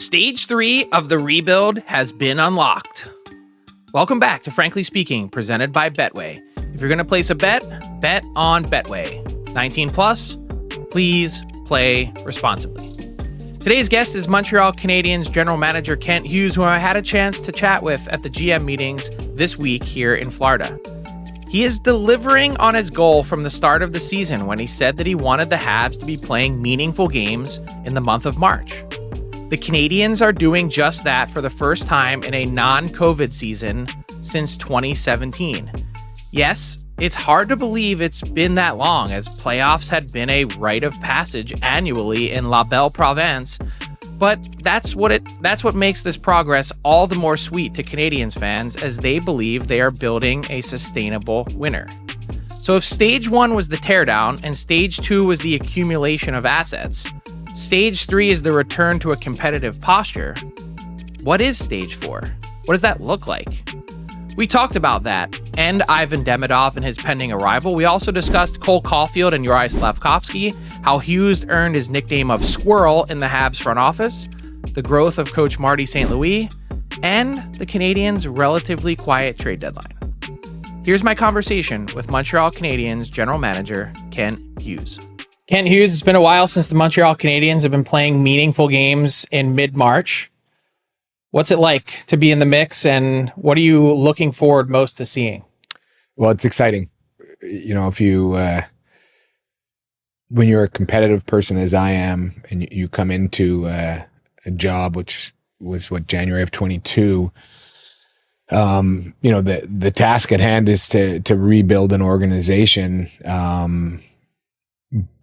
Stage 3 of the rebuild has been unlocked. Welcome back to Frankly Speaking, presented by Betway. If you're going to place a bet, bet on Betway. 19 plus, please play responsibly. Today's guest is Montreal Canadiens General Manager Kent Hughes, who I had a chance to chat with at the GM meetings this week here in Florida. He is delivering on his goal from the start of the season when he said that he wanted the Habs to be playing meaningful games in the month of March. The Canadiens are doing just that for the first time in a non-COVID season since 2017. Yes, it's hard to believe it's been that long, as playoffs had been a rite of passage annually in La Belle Province, but that's what makes this progress all the more sweet to Canadiens fans, as they believe they are building a sustainable winner. So if stage 1 was the teardown and stage 2 was the accumulation of assets, stage 3 is the return to a competitive posture. What is stage 4? What does that look like? We talked about that and Ivan Demidov and his pending arrival. We also discussed Cole Caufield and Juraj Slafkovský, how Hughes earned his nickname of Squirrel in the Habs front office, the growth of coach Marty St. Louis, and the Canadiens' relatively quiet trade deadline. Here's my conversation with Montreal Canadiens General Manager Kent Hughes. Kent Hughes, it's been a while since the Montreal Canadiens have been playing meaningful games in mid-March. What's it like to be in the mix, and what are you looking forward most to seeing? Well, it's exciting. You know, if you, when you're a competitive person as I am, and you come into a job, which was January of 22, you know, the task at hand is to rebuild an organization.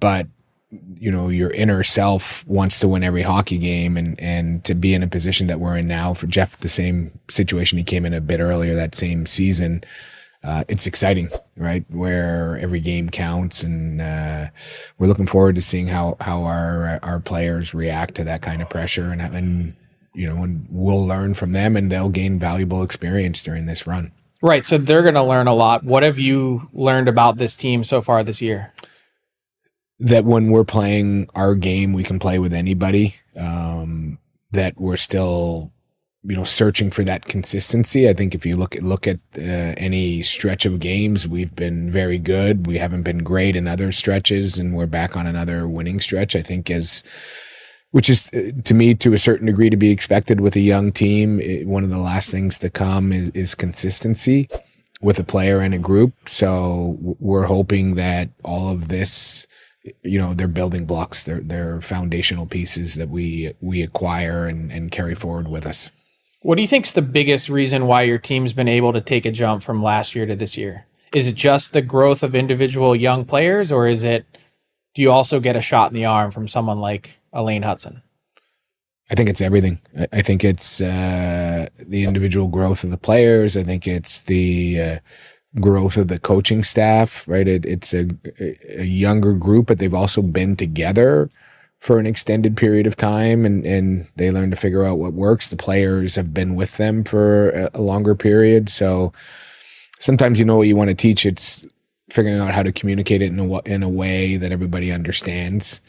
But you know, your inner self wants to win every hockey game, and to be in a position that we're in now, for Jeff, the same situation he came in a bit earlier that same season. It's exciting, right? Where every game counts, and we're looking forward to seeing how our players react to that kind of pressure, and you know, and we'll learn from them, and they'll gain valuable experience during this run. Right. So they're going to learn a lot. What have you learned about this team so far this year? That when we're playing our game, we can play with anybody, that we're still, you know, searching for that consistency. I think if you look at any stretch of games, we've been very good. We haven't been great in other stretches, and we're back on another winning stretch, I think, which is, to me, to a certain degree, to be expected with a young team. One of the last things to come is consistency with a player and a group. So we're hoping that all of this, you know, they're building blocks, they're foundational pieces that we acquire and carry forward with us. What do you think is the biggest reason why your team's been able to take a jump from last year to this year? Is it just the growth of individual young players, or do you also get a shot in the arm from someone like Lane Hutson? I think it's everything. I think it's the individual growth of the players. I think it's the growth of the coaching staff, right? It's a younger group, but they've also been together for an extended period of time, and they learn to figure out what works. The players have been with them for a longer period. So sometimes you know what you want to teach. It's figuring out how to communicate it in a way that everybody understands.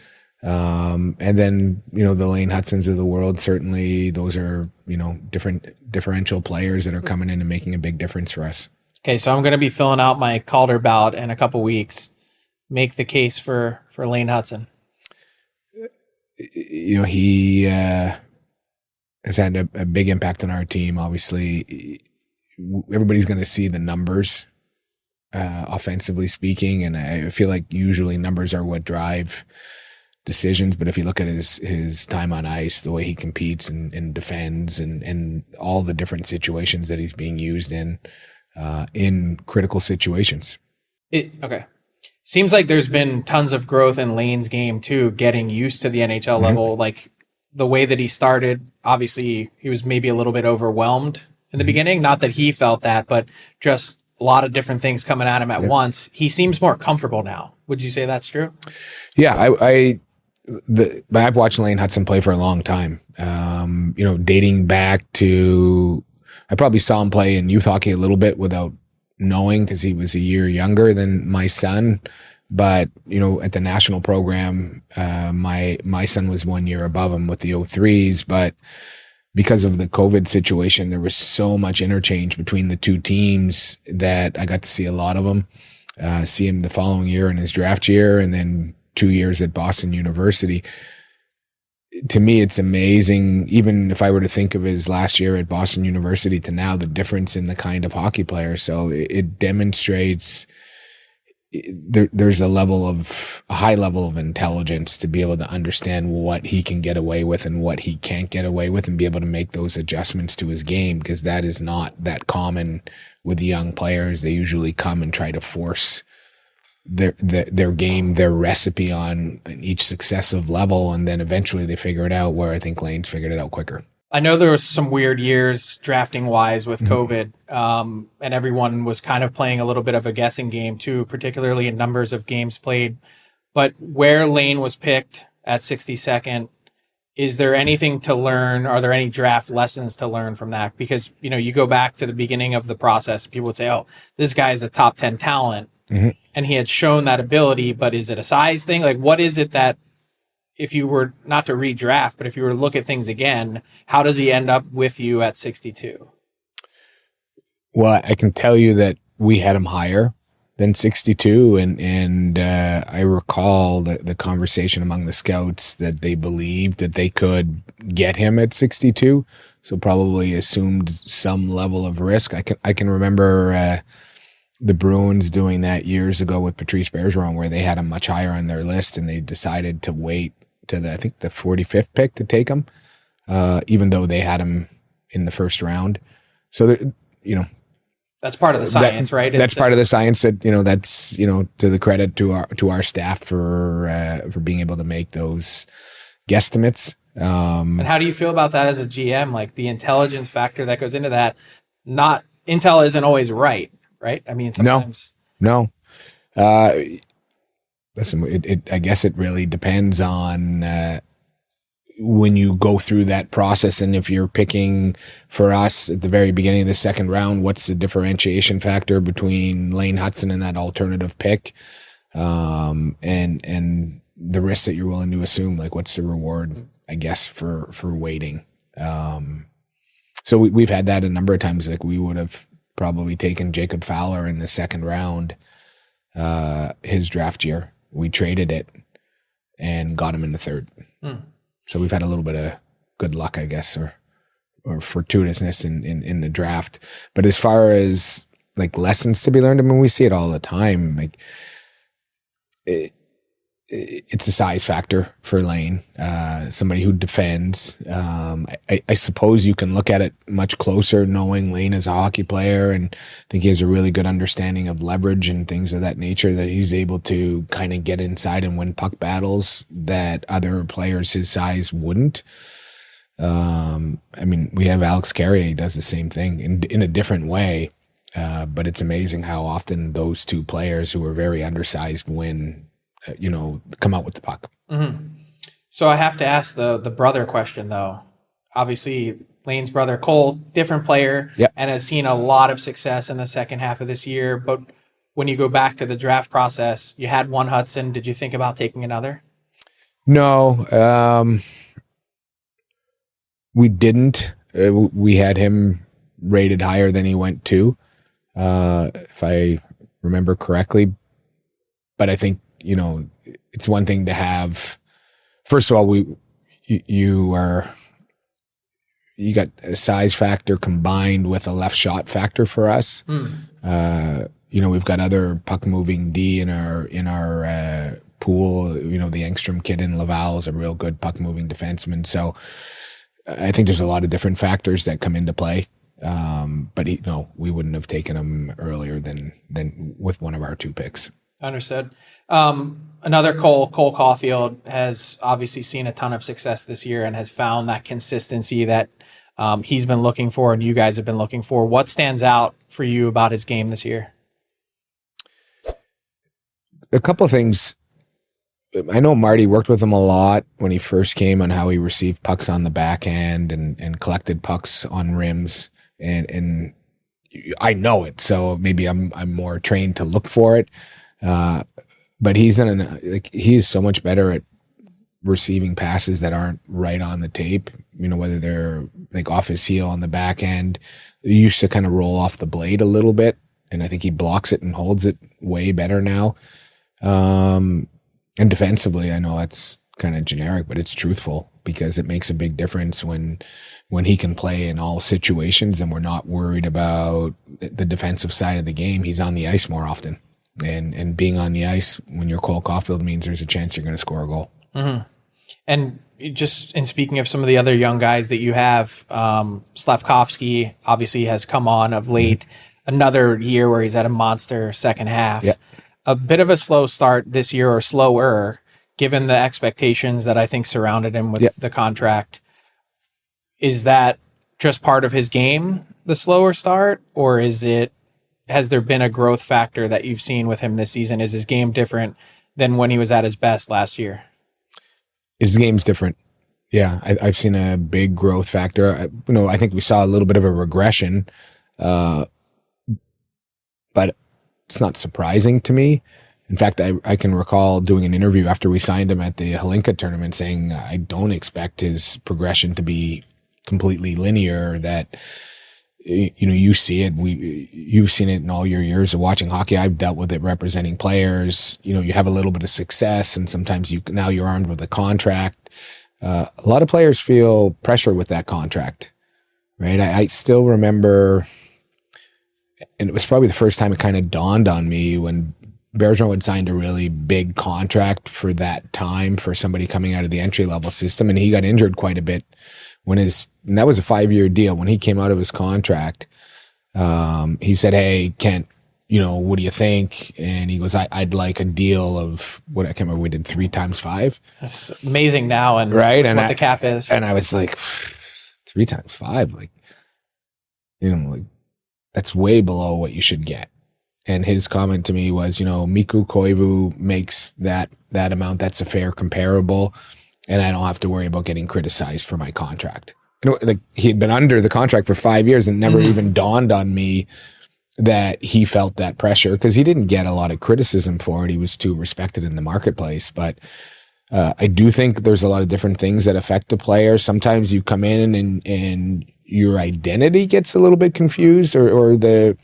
And then, you know, the Lane Hutsons of the world, certainly those are, you know, differential players that are coming in and making a big difference for us. Okay, so I'm going to be filling out my Calder ballot in a couple weeks. Make the case for Lane Hutson. You know, he has had a big impact on our team. Obviously, everybody's going to see the numbers, offensively speaking, and I feel like usually numbers are what drive decisions. But if you look at his time on ice, the way he competes and defends, and all the different situations that he's being used in critical situations. Okay. Seems like there's been tons of growth in Lane's game too, getting used to the NHL level. Like the way that he started, obviously he was maybe a little bit overwhelmed in the beginning. Not that he felt that, but just a lot of different things coming at him at once. He seems more comfortable now. Would you say that's true? Yeah, I've watched Lane Hutson play for a long time. You know, dating back to, I probably saw him play in youth hockey a little bit without knowing, because he was a year younger than my son. But, at the national program, my son was 1 year above him with the 03s, but because of the COVID situation, there was so much interchange between the two teams that I got to see a lot of them, see him the following year in his draft year, and then 2 years at Boston University. To me, it's amazing, even if I were to think of his last year at Boston University to now, the difference in the kind of hockey player. So it demonstrates there's a high level of intelligence to be able to understand what he can get away with and what he can't get away with, and be able to make those adjustments to his game, because that is not that common with the young players. They usually come and try to force their game, their recipe on each successive level, and then eventually they figure it out, where I think Lane's figured it out quicker. I know there was some weird years drafting wise with COVID, and everyone was kind of playing a little bit of a guessing game too, particularly in numbers of games played. But where Lane was picked at 62nd, is there anything to learn? Are there any draft lessons to learn from that? Because, you go back to the beginning of the process, people would say, oh, this guy is a top 10 talent. Mm-hmm. And he had shown that ability, but is it a size thing? Like, what is it that, if you were not to redraft, but if you were to look at things again, how does he end up with you at 62? Well, I can tell you that we had him higher than 62, and I recall the conversation among the scouts that they believed that they could get him at 62, so probably assumed some level of risk. I can remember the Bruins doing that years ago with Patrice Bergeron, where they had him much higher on their list, and they decided to wait to the 45th pick to take him, even though they had him in the first round. So, that's part of the science, right? That's part of the science that, that's, to the credit to our staff for being able to make those guesstimates. And how do you feel about that as a GM? Like the intelligence factor that goes into that, intel isn't always right? I mean, sometimes. No. Listen, I guess it really depends on when you go through that process, and if you're picking for us at the very beginning of the second round, what's the differentiation factor between Lane Hutson and that alternative pick, and the risk that you're willing to assume? Like, what's the reward, I guess, for waiting? So we've had that a number of times. Like, we would have probably taken Jacob Fowler in the second round, his draft year. We traded it and got him in the third. So we've had a little bit of good luck, I guess, or fortuitousness in the draft. But as far as like lessons to be learned, I mean, we see it all the time. Like it's a size factor for Lane, somebody who defends. I suppose you can look at it much closer knowing Lane is a hockey player, and I think he has a really good understanding of leverage and things of that nature, that he's able to kind of get inside and win puck battles that other players his size wouldn't. I mean, we have Alex Carrier, he does the same thing in a different way, but it's amazing how often those two players who are very undersized win, come out with the puck. Mm-hmm. So I have to ask the brother question, though. Obviously, Lane's brother, Cole, different player, yep, and has seen a lot of success in the second half of this year. But when you go back to the draft process, you had one Hutson. Did you think about taking another? No, we didn't. We had him rated higher than he went to, if I remember correctly. But I think, it's one thing to have. First of all, you got a size factor combined with a left shot factor for us. We've got other puck moving D in our pool. The Engstrom kid in Laval is a real good puck moving defenseman. So I think there's a lot of different factors that come into play. But we wouldn't have taken him earlier than with one of our two picks. Understood. Another Cole Caufield has obviously seen a ton of success this year and has found that consistency that he's been looking for and you guys have been looking for. What stands out for you about his game this year? A couple of things. I know Marty worked with him a lot when he first came on how he received pucks on the backhand and collected pucks on rims, and I know it, so maybe I'm more trained to look for it. but he is so much better at receiving passes that aren't right on the tape, whether they're like off his heel on the back end. He used to kind of roll off the blade a little bit, and I think he blocks it and holds it way better now. And defensively, I know that's kind of generic, but it's truthful because it makes a big difference when he can play in all situations and we're not worried about the defensive side of the game. He's on the ice more often, and being on the ice when you're Cole Caufield means there's a chance you're going to score a goal. Mm-hmm. And just in speaking of some of the other young guys that you have, Slafkovský obviously has come on of late. Mm-hmm. Another year where he's at a monster second half. Yep. A bit of a slow start this year, or slower, given the expectations that I think surrounded him with the contract. Is that just part of his game, the slower start, or has there been a growth factor that you've seen with him this season? Is his game different than when he was at his best last year? His game's different. Yeah, I've seen a big growth factor. I think we saw a little bit of a regression, but it's not surprising to me. In fact, I can recall doing an interview after we signed him at the Hlinka tournament saying I don't expect his progression to be completely linear, that you see it. You've seen it in all your years of watching hockey. I've dealt with it representing players. You have a little bit of success, and sometimes now you're armed with a contract. A lot of players feel pressure with that contract, right? I still remember, and it was probably the first time it kind of dawned on me when Bergeron had signed a really big contract for that time for somebody coming out of the entry-level system, and he got injured quite a bit. And that was a 5-year deal. When he came out of his contract, he said, "Hey, Kent, what do you think?" And he goes, I'd like a deal of what, I can't remember, we did 3 times 5. That's amazing now, and right, and what the cap is. And I was like, 3 times 5, that's way below what you should get. And his comment to me was, Mikko Koivu makes that amount. That's a fair comparable. And I don't have to worry about getting criticized for my contract. He had been under the contract for 5 years, and never even dawned on me that he felt that pressure, because he didn't get a lot of criticism for it. He was too respected in the marketplace. But I do think there's a lot of different things that affect the player. Sometimes you come in and your identity gets a little bit confused, or the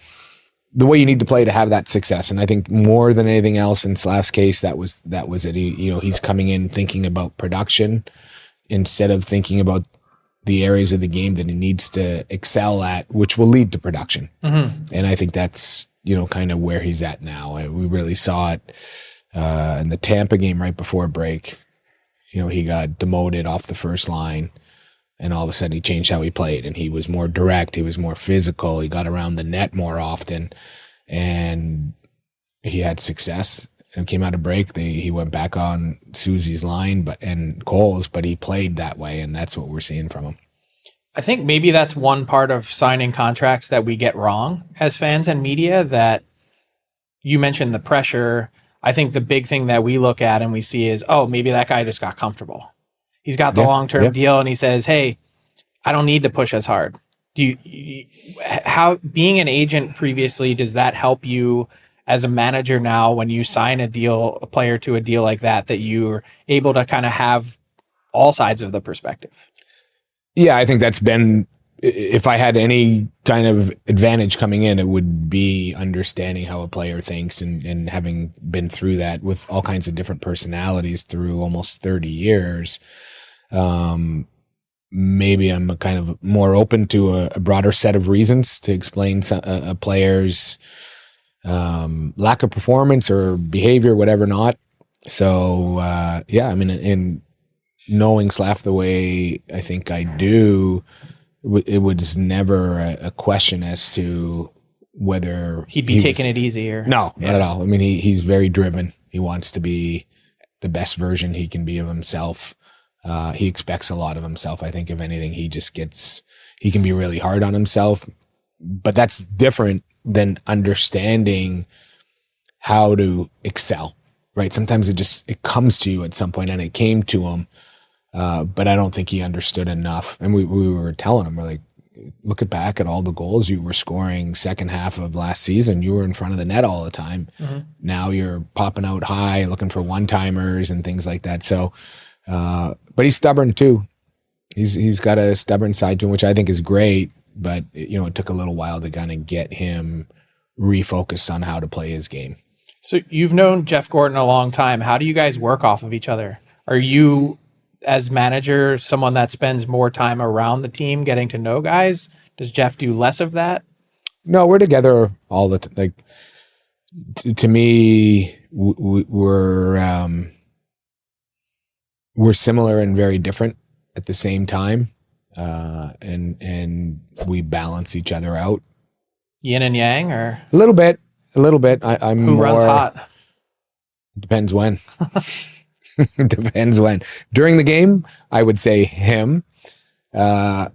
way you need to play to have that success. And I think more than anything else in Slav's case, that was it. He's coming in thinking about production instead of thinking about the areas of the game that he needs to excel at, which will lead to production. Mm-hmm. And I think that's, kind of where he's at now. We really saw it in the Tampa game right before break. He got demoted off the first line, and all of a sudden he changed how he played, and he was more direct. He was more physical. He got around the net more often, and he had success. And came out of break, he went back on Susie's line, and Cole's, but he played that way, and that's what we're seeing from him. I think maybe that's one part of signing contracts that we get wrong as fans and media, that you mentioned the pressure. I think the big thing that we look at and we see is, maybe that guy just got comfortable. He's got the long-term deal, and he says, "Hey, I don't need to push as hard." How being an agent previously, does that help you as a manager now when you sign a player to a deal like that you're able to kind of have all sides of the perspective? Yeah, I think that's been, if I had any kind of advantage coming in, it would be understanding how a player thinks, and having been through that with all kinds of different personalities through almost 30 years. Maybe I'm kind of more open to a broader set of reasons to explain a player's lack of performance or behavior, whatever not. So, in knowing Slav the way I think I do, it was never a question as to whether he'd be taking it easy or no, not at all. I mean, he's very driven. He wants to be the best version he can be of himself. He expects a lot of himself. I think if anything, he can be really hard on himself, but that's different than understanding how to excel, right? Sometimes it comes to you at some point, and it came to him. But I don't think he understood enough. And we were telling him, we're like, look back at all the goals you were scoring second half of last season. You were in front of the net all the time. Mm-hmm. Now you're popping out high, looking for one-timers and things like that. So, but he's stubborn too. He's got a stubborn side to him, which I think is great. But it took a little while to kind of get him refocused on how to play his game. So you've known Jeff Gorton a long time. How do you guys work off of each other? Are you, as manager, someone that spends more time around the team getting to know guys? Does Jeff do less of that? No, we're together all the time. Like, to me, we're similar and very different at the same time. And we balance each other out. Yin and yang, or a little bit. I'm who runs hot? Depends when. Depends when. During the game, I would say him. And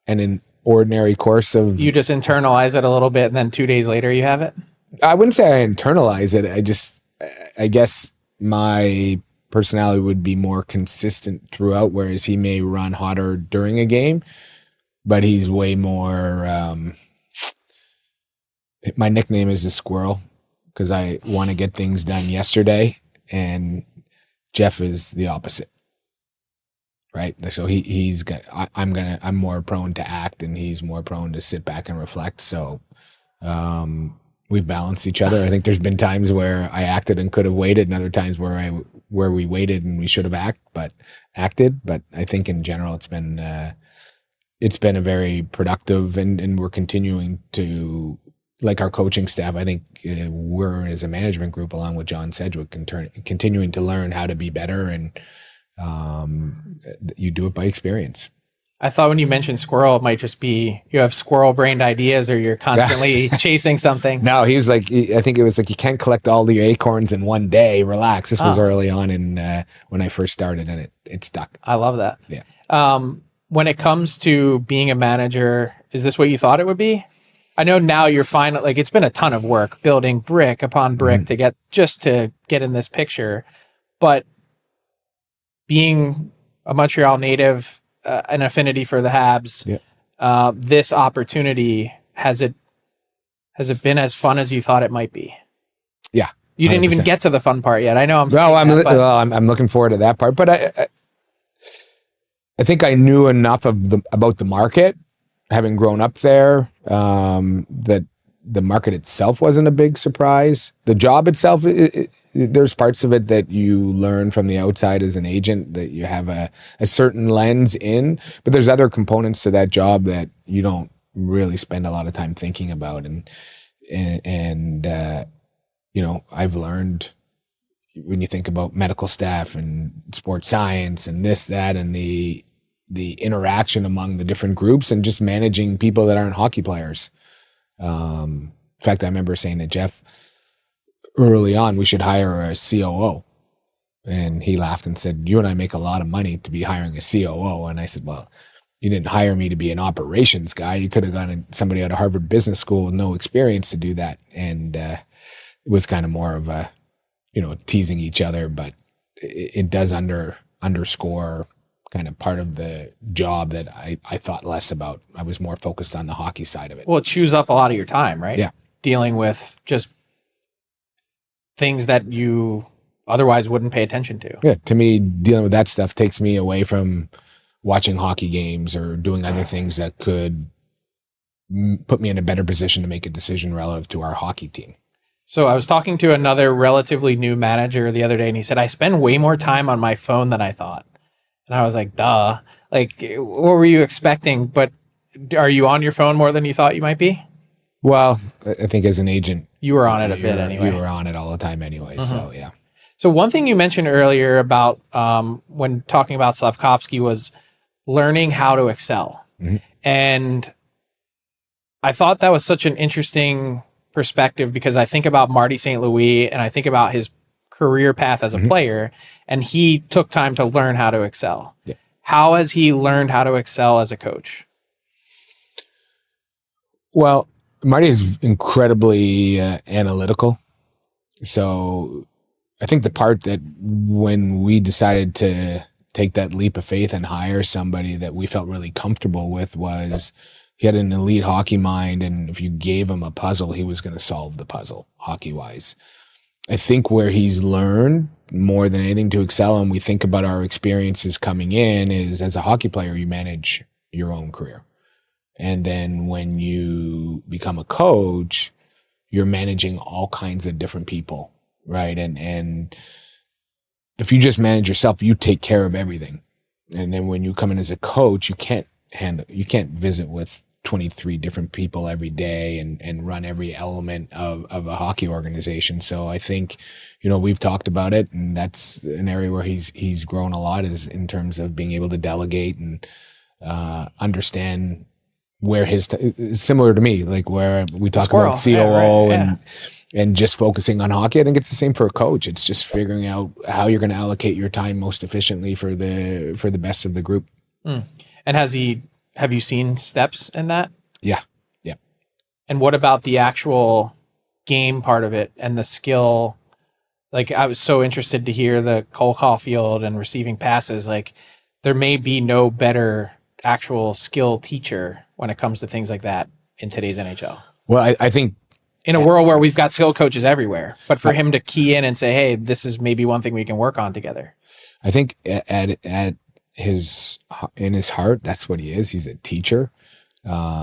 in ordinary course of, you just internalize it a little bit, and then 2 days later you have it. I wouldn't say I internalize it. I guess my personality would be more consistent throughout, whereas he may run hotter during a game, but he's way more, my nickname is the Squirrel because I want to get things done yesterday, and Jeff is the opposite, right? So I'm more prone to act, and he's more prone to sit back and reflect. So, we've balanced each other. I think there's been times where I acted and could have waited, and other times where we waited and we should have acted. But I think in general, it's been a very productive, and we're continuing to, like our coaching staff. I think we're, as a management group, along with John Sedgwick, continuing to learn how to be better, and you do it by experience. I thought when you mentioned Squirrel, it might just be you have squirrel-brained ideas, or you're constantly chasing something. No, he was like, I think it was like, you can't collect all the acorns in one day. Relax. This was early on when I first started, and it stuck. I love that. Yeah. When it comes to being a manager, is this what you thought it would be? I know now you're fine. Like, it's been a ton of work building brick upon brick to get in this picture, but being a Montreal native, an affinity for the Habs, this opportunity, has it been as fun as you thought it might be? Yeah. You didn't 100%. Even get to the fun part yet. I know I'm looking forward to that part, but I think I knew enough about the market, having grown up there, that the market itself wasn't a big surprise. The job itself, there's parts of it that you learn from the outside as an agent, that you have a certain lens in, but there's other components to that job that you don't really spend a lot of time thinking about. And I've learned, when you think about medical staff and sports science and this, that, and the interaction among the different groups, and just managing people that aren't hockey players. In fact, I remember saying to Jeff early on, we should hire a COO. And he laughed and said, you and I make a lot of money to be hiring a COO. And I said, well, you didn't hire me to be an operations guy. You could have gotten somebody out of Harvard Business School with no experience to do that. And it was kind of more of a, teasing each other, but it does underscore kind of part of the job that I thought less about. I was more focused on the hockey side of it. Well, it chews up a lot of your time, right? Yeah. Dealing with just things that you otherwise wouldn't pay attention to. Yeah. To me, dealing with that stuff takes me away from watching hockey games or doing other things that could put me in a better position to make a decision relative to our hockey team. So I was talking to another relatively new manager the other day, and he said, I spend way more time on my phone than I thought. And I was like, duh. Like, what were you expecting? But are you on your phone more than you thought you might be? Well, I think as an agent, you were on it a bit anyway. You were on it all the time anyway. So, yeah. So one thing you mentioned earlier about when talking about Slafkovský was learning how to excel. Mm-hmm. And I thought that was such an interesting perspective, because I think about Marty St. Louis, and I think about his career path as a player, and he took time to learn how to excel. Yeah. How has he learned how to excel as a coach? Well, Marty is incredibly analytical. So I think the part that when we decided to take that leap of faith and hire somebody that we felt really comfortable with was he had an elite hockey mind, and if you gave him a puzzle, he was going to solve the puzzle hockey-wise. I think where he's learned more than anything to excel, and we think about our experiences coming in, is as a hockey player, you manage your own career. And then when you become a coach, you're managing all kinds of different people, right? And if you just manage yourself, you take care of everything. And then when you come in as a coach, you can't visit with 23 different people every day and run every element of a hockey organization. So I think, we've talked about it, and that's an area where he's grown a lot, is in terms of being able to delegate and understand where similar to me, like where we talk Squirrel. about COO Yeah, right. and just focusing on hockey. I think it's the same for a coach. It's just figuring out how you're going to allocate your time most efficiently for the best of the group. And have you seen steps in that? Yeah. And what about the actual game part of it and the skill? Like, I was so interested to hear the Cole Caufield and receiving passes. Like, there may be no better actual skill teacher when it comes to things like that in today's NHL. Well, I think in a world where we've got skill coaches everywhere, but for him to key in and say, hey, this is maybe one thing we can work on together. I think in his heart, that's what he is. He's a teacher.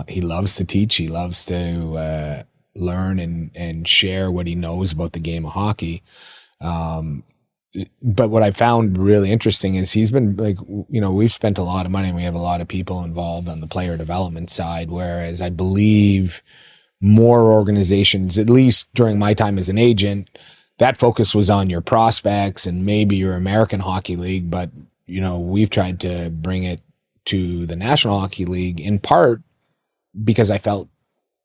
He loves to teach. He loves to learn and share what he knows about the game of hockey. But what I found really interesting is he's been we've spent a lot of money and we have a lot of people involved on the player development side, whereas I believe more organizations, at least during my time as an agent, that focus was on your prospects and maybe your American Hockey League. But, we've tried to bring it to the National Hockey League, in part because I felt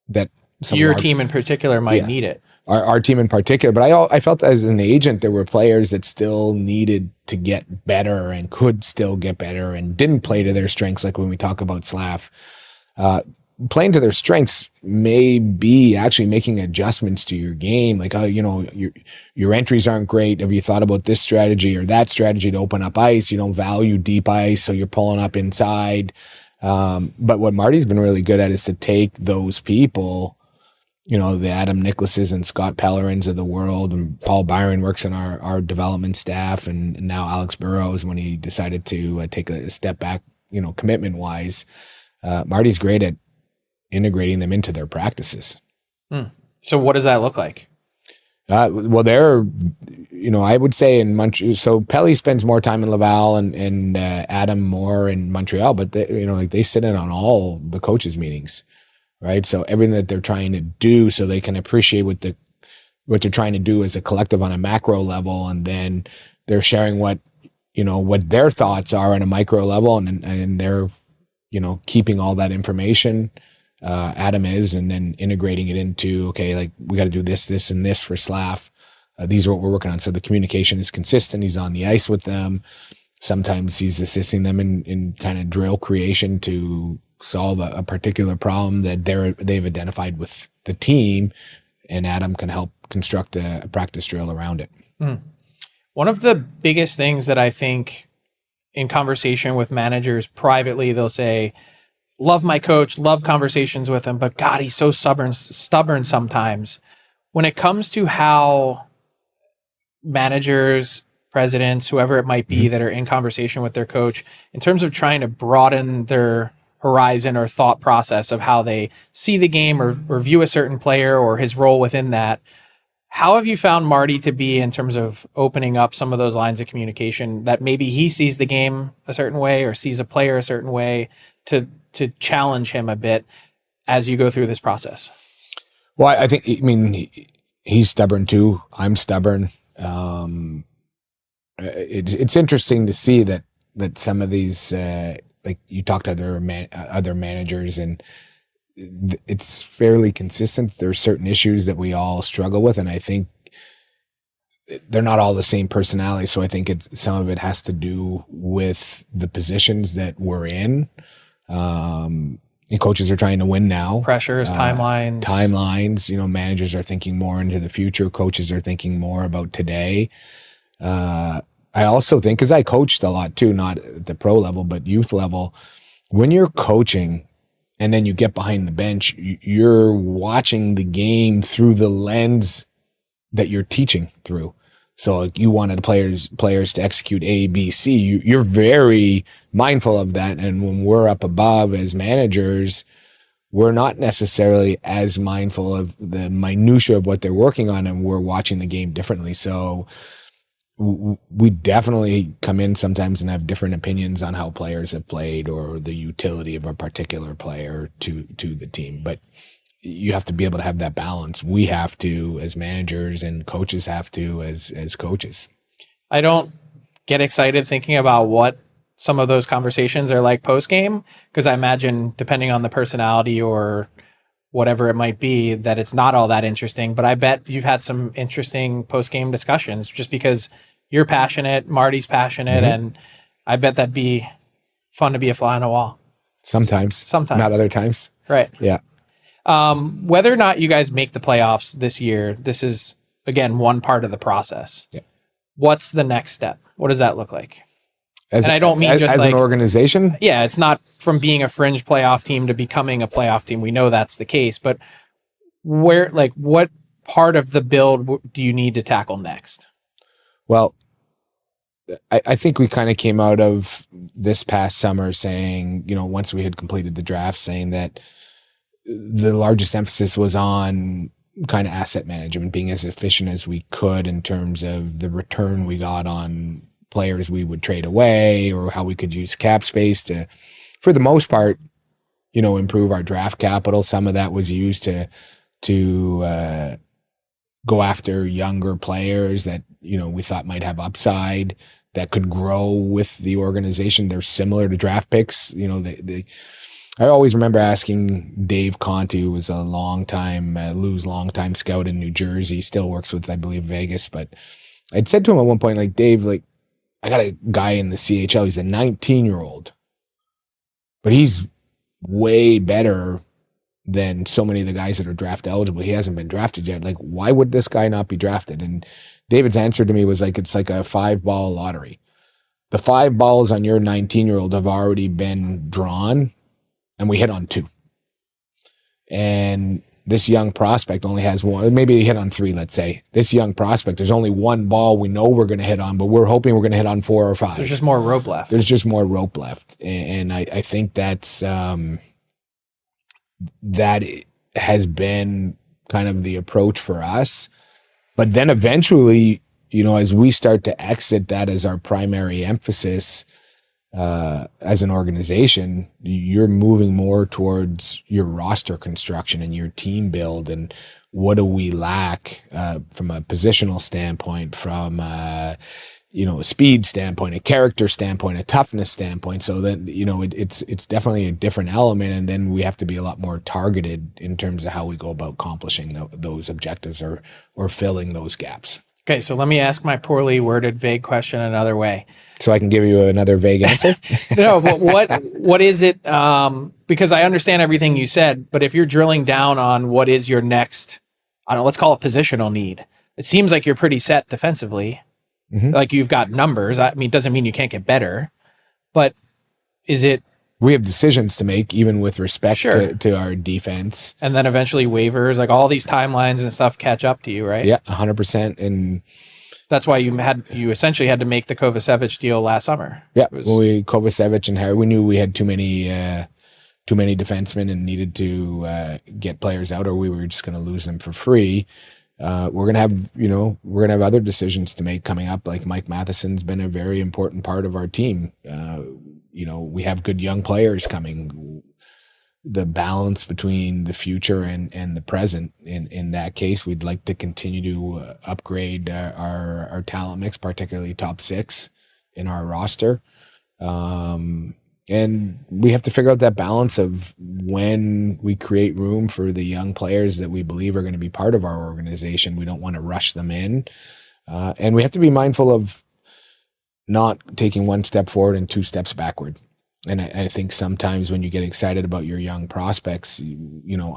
that your team in particular might need it. Our team in particular, but I felt as an agent, there were players that still needed to get better and could still get better and didn't play to their strengths. Like when we talk about Slav, playing to their strengths may be actually making adjustments to your game. Like, your entries aren't great. Have you thought about this strategy or that strategy to open up ice? You don't value deep ice, so you're pulling up inside. But what Marty's been really good at is to take those people, the Adam Nicholases and Scott Pellerins of the world, and Paul Byron works in our development staff, and now Alex Burrows, when he decided to take a step back, commitment wise, Marty's great at integrating them into their practices. So what does that look like? Well, they're, I would say in Montreal, so Pelly spends more time in Laval and Adam more in Montreal, but they sit in on all the coaches' meetings. Right. So everything that they're trying to do, so they can appreciate what they're trying to do as a collective on a macro level. And then they're sharing what their thoughts are on a micro level, and they're, keeping all that information, Adam is, and then integrating it into, okay, like we got to do this, this, and this for Slav. These are what we're working on. So the communication is consistent. He's on the ice with them. Sometimes he's assisting them in kind of drill creation to solve a particular problem that they've identified with the team, and Adam can help construct a practice drill around it. One of the biggest things that I think in conversation with managers privately, they'll say, love my coach, love conversations with him, but God, he's so stubborn sometimes. When it comes to how managers, presidents, whoever it might be that are in conversation with their coach, in terms of trying to broaden their horizon or thought process of how they see the game or view a certain player or his role within that, how have you found Marty to be in terms of opening up some of those lines of communication that maybe he sees the game a certain way or sees a player a certain way to challenge him a bit as you go through this process? Well, I think, he's stubborn too. I'm stubborn. It's interesting to see that some of these, like you talk to other managers, and it's fairly consistent. There's certain issues that we all struggle with, and I think they're not all the same personality. So I think some of it has to do with the positions that we're in. And coaches are trying to win now. Pressures, timelines. Managers are thinking more into the future. Coaches are thinking more about today. I also think, because I coached a lot too, not at the pro level, but youth level, when you're coaching and then you get behind the bench, you're watching the game through the lens that you're teaching through. So like you wanted players to execute A, B, C. You're very mindful of that. And when we're up above as managers, we're not necessarily as mindful of the minutia of what they're working on, and we're watching the game differently. So we definitely come in sometimes and have different opinions on how players have played or the utility of a particular player to the team. But you have to be able to have that balance. We have to as managers, and coaches have to as coaches. I don't get excited thinking about what some of those conversations are like post-game, because I imagine, depending on the personality or whatever it might be, that it's not all that interesting. But I bet you've had some interesting post-game discussions just because you're passionate, Marty's passionate, and I bet that'd be fun to be a fly on the wall. Sometimes. Not other times. Right. Yeah. Whether or not you guys make the playoffs this year, this is, again, one part of the process. Yeah. What's the next step? What does that look like? And I don't mean just as like an organization. Yeah, it's not from being a fringe playoff team to becoming a playoff team. We know that's the case, but what part of the build do you need to tackle next? Well, I think we kind of came out of this past summer saying, once we had completed the draft, saying that the largest emphasis was on kind of asset management, being as efficient as we could in terms of the return we got on players we would trade away, or how we could use cap space to, for the most part, improve our draft capital. Some of that was used to go after younger players that, we thought might have upside that could grow with the organization. They're similar to draft picks. I always remember asking Dave Conte, who was a longtime scout in New Jersey, still works with, I believe, Vegas. But I'd said to him at one point, like, Dave, like, I got a guy in the CHL. He's a 19-year-old, but he's way better than so many of the guys that are draft eligible. He hasn't been drafted yet. Like, why would this guy not be drafted? And David's answer to me was like, it's like a 5-ball lottery. The 5 balls on your 19-year-old have already been drawn, and we hit on 2. And this young prospect only has 1. Maybe he hit on 3, let's say. This young prospect, there's only 1 ball we know we're going to hit on, but we're hoping we're going to hit on 4 or 5. There's just more rope left. And I think that's that has been kind of the approach for us. But then eventually, as we start to exit that as our primary emphasis, as an organization, you're moving more towards your roster construction and your team build, and what do we lack from a positional standpoint, from a speed standpoint, a character standpoint, a toughness standpoint. So then it's definitely a different element, and then we have to be a lot more targeted in terms of how we go about accomplishing those objectives or filling those gaps. Okay, so let me ask my poorly worded, vague question another way. So I can give you another vague answer? No, but what is it? Because I understand everything you said, but if you're drilling down on what is your next, let's call it positional need. It seems like you're pretty set defensively. Mm-hmm. Like you've got numbers. I mean, it doesn't mean you can't get better, but is it? We have decisions to make, even with respect to our defense. And then eventually waivers, like all these timelines and stuff catch up to you, right? Yeah, 100%. And that's why you essentially had to make the Kovacevic deal last summer. Yeah, Kovacevic and Harry, we knew we had too many defensemen and needed to get players out, or we were just going to lose them for free. We're gonna have other decisions to make coming up. Like Mike Matheson's been a very important part of our team. We have good young players coming. The balance between the future and the present, in that case, we'd like to continue to upgrade our talent mix, particularly top 6 in our roster. And we have to figure out that balance of when we create room for the young players that we believe are going to be part of our organization. We don't want to rush them in. And we have to be mindful of not taking 1 step forward and 2 steps backward. And I think sometimes when you get excited about your young prospects,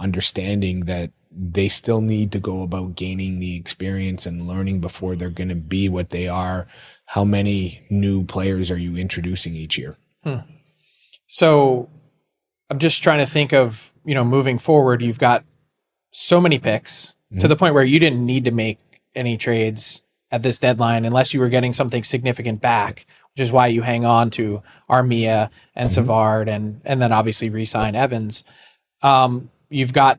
understanding that they still need to go about gaining the experience and learning before they're going to be what they are. How many new players are you introducing each year? So I'm just trying to think of, moving forward, you've got so many picks to the point where you didn't need to make any trades at this deadline unless you were getting something significant back, which is why you hang on to Armia and Savard and then obviously re-sign Evans. You've got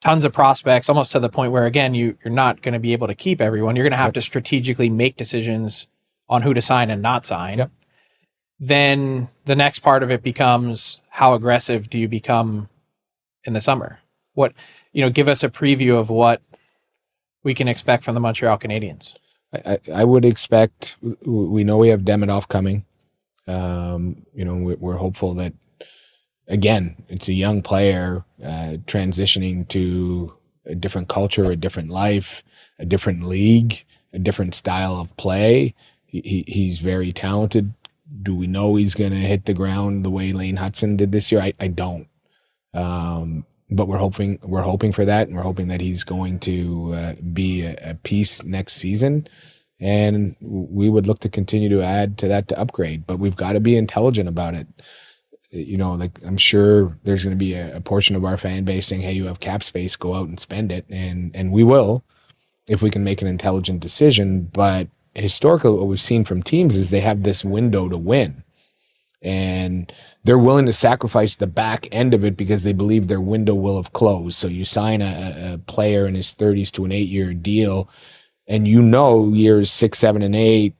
tons of prospects, almost to the point where, again, you're not going to be able to keep everyone. You're going to have to strategically make decisions on who to sign and not sign. Yep. Then the next part of it becomes, how aggressive do you become in the summer? Give us a preview of what we can expect from the Montreal Canadiens. I would expect, we know we have Demidov coming. We're hopeful that, again, it's a young player transitioning to a different culture, a different life, a different league, a different style of play. He's very talented. Do we know he's going to hit the ground the way Lane Hutson did this year? I don't. But we're hoping for that, and we're hoping that he's going to be a piece next season. And we would look to continue to add to that to upgrade. But we've got to be intelligent about it. I'm sure there's going to be a portion of our fan base saying, hey, you have cap space, go out and spend it. And we will, if we can make an intelligent decision. But historically, what we've seen from teams is they have this window to win. And they're willing to sacrifice the back end of it because they believe their window will have closed. So you sign a player in his 30s to an 8-year deal, and years 6, 7, and 8,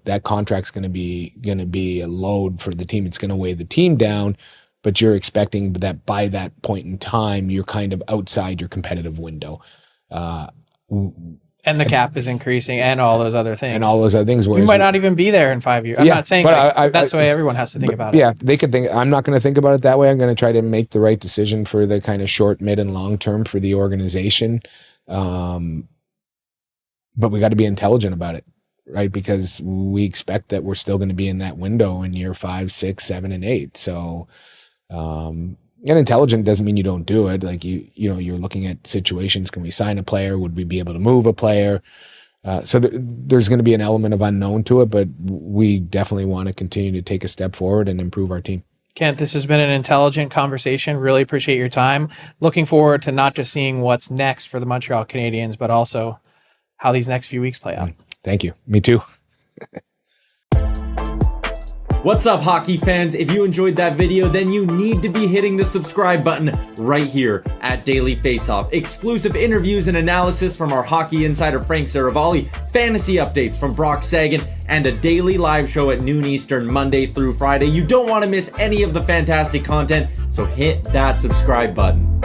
that contract's going to be a load for the team. It's going to weigh the team down, but you're expecting that by that point in time, you're kind of outside your competitive window. And the cap is increasing and all those other things. And all those other things. You might not even be there in 5 years. I'm not saying that's the way everyone has to think about it. Yeah, they could think. I'm not going to think about it that way. I'm going to try to make the right decision for the kind of short, mid, and long term for the organization. But we got to be intelligent about it, right? Because we expect that we're still going to be in that window in year 5, 6, 7, and 8. So, and intelligent doesn't mean you don't do it. Like you're looking at situations. Can we sign a player? Would we be able to move a player? So there's going to be an element of unknown to it, but we definitely want to continue to take a step forward and improve our team. Kent, this has been an intelligent conversation. Really appreciate your time. Looking forward to not just seeing what's next for the Montreal Canadiens, but also how these next few weeks play out. Thank you. Me too. What's up, hockey fans? If you enjoyed that video, then you need to be hitting the subscribe button right here at Daily Faceoff. Exclusive interviews and analysis from our hockey insider Frank Saravalli, fantasy updates from Brock Sagan, and a daily live show at noon Eastern, Monday through Friday. You don't want to miss any of the fantastic content, so hit that subscribe button.